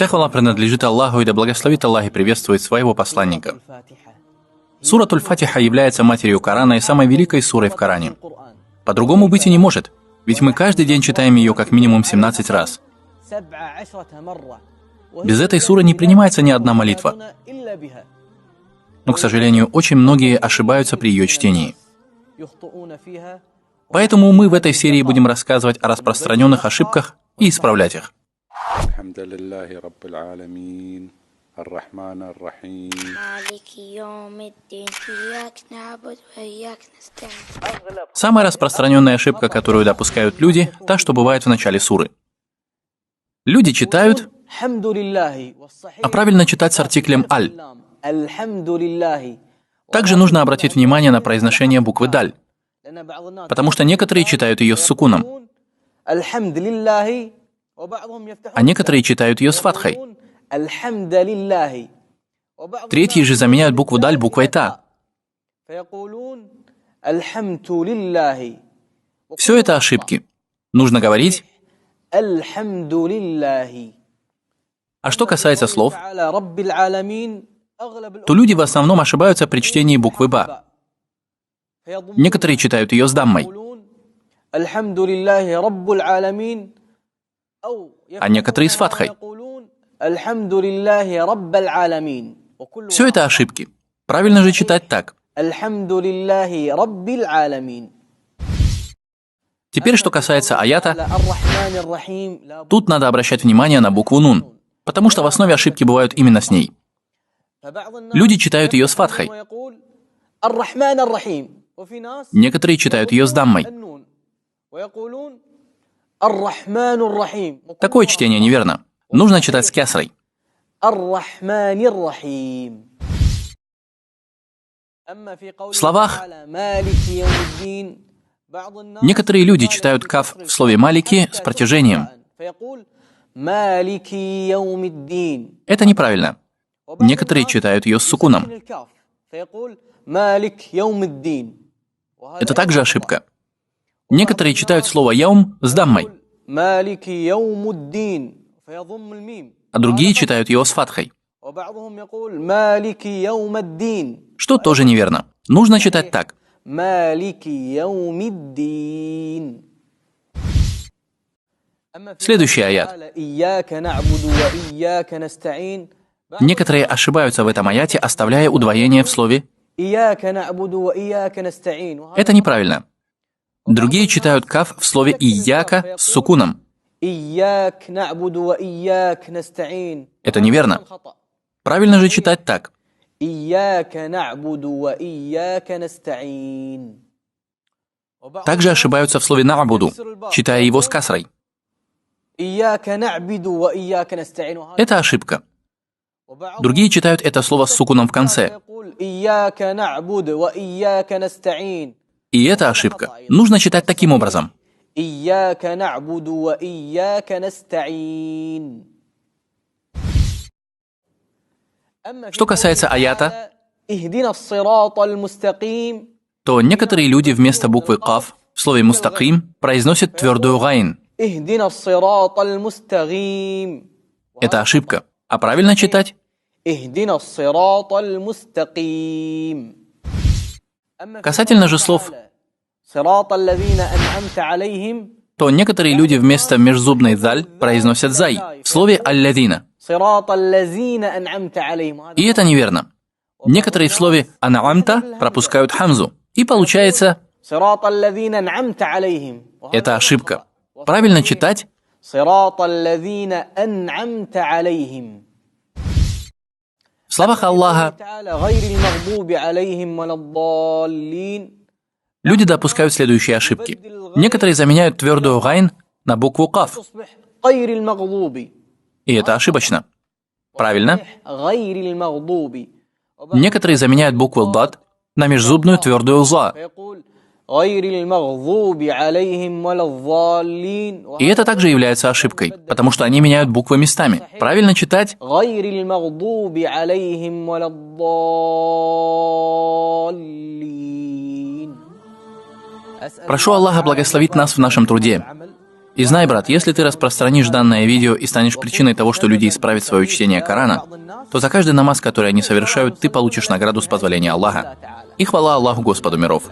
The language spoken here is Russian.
Вся хвала принадлежит Аллаху, и да благословит Аллах и приветствует своего посланника. Сура Аль-Фатиха является матерью Корана и самой великой сурой в Коране. По-другому быть и не может, ведь мы каждый день читаем ее как минимум 17 раз. Без этой суры не принимается ни одна молитва. Но, к сожалению, очень многие ошибаются при ее чтении. Поэтому мы в этой серии будем рассказывать о распространенных ошибках и исправлять их. Самая распространенная ошибка, которую допускают люди, та, что бывает в начале суры. Люди читают, а правильно читать с артиклем «аль». Также нужно обратить внимание на произношение буквы «даль», потому что некоторые читают ее с сукуном, а некоторые читают ее с фатхой. Третьи же заменяют букву «даль» буквой «та». Все это ошибки. Нужно говорить. А что касается слов, то люди в основном ошибаются при чтении буквы «ба». Некоторые читают ее с даммой, а некоторые с фатхой. Все это ошибки. Правильно же читать так. Теперь, что касается аята, тут надо обращать внимание на букву «нун», потому что в основе ошибки бывают именно с ней. Люди читают ее с фатхой. Некоторые читают ее с даммой. Такое чтение неверно. Нужно читать с кясрой. В словах некоторые люди читают каф в слове «малики» с протяжением. Это неправильно. Некоторые читают ее с сукуном. Это также ошибка. Некоторые читают слово «яум» с даммой, а другие читают его с фатхой, что тоже неверно. Нужно читать так. Следующий аят. Некоторые ошибаются в этом аяте, оставляя удвоение в слове. Это неправильно. Другие читают каф в слове «ияка» с сукуном. Это неверно. Правильно же читать так. Также ошибаются в слове «на'буду», читая его с касрой. Это ошибка. Другие читают это слово с сукуном в конце. И это ошибка. Нужно читать таким образом. Что касается аята, то некоторые люди вместо буквы «каф» в слове «мустаким» произносят твердую «гайн». Это ошибка. А правильно читать? Касательно же слов, то некоторые люди вместо межзубной «заль» произносят «зай» в слове «аллазина». И это неверно. Некоторые в слове «анаамта» пропускают хамзу. И получается, это ошибка. Правильно читать в словах Аллаха люди допускают следующие ошибки. Некоторые заменяют твердую «гайн» на букву «каф». И это ошибочно. Правильно? Некоторые заменяют букву «дад» на межзубную твердую «за». И это также является ошибкой, потому что они меняют буквы местами. Правильно читать? Прошу Аллаха благословить нас в нашем труде. И знай, брат, если ты распространишь данное видео и станешь причиной того, что люди исправят свое чтение Корана, то за каждый намаз, который они совершают, ты получишь награду с позволения Аллаха. И хвала Аллаху, Господу миров.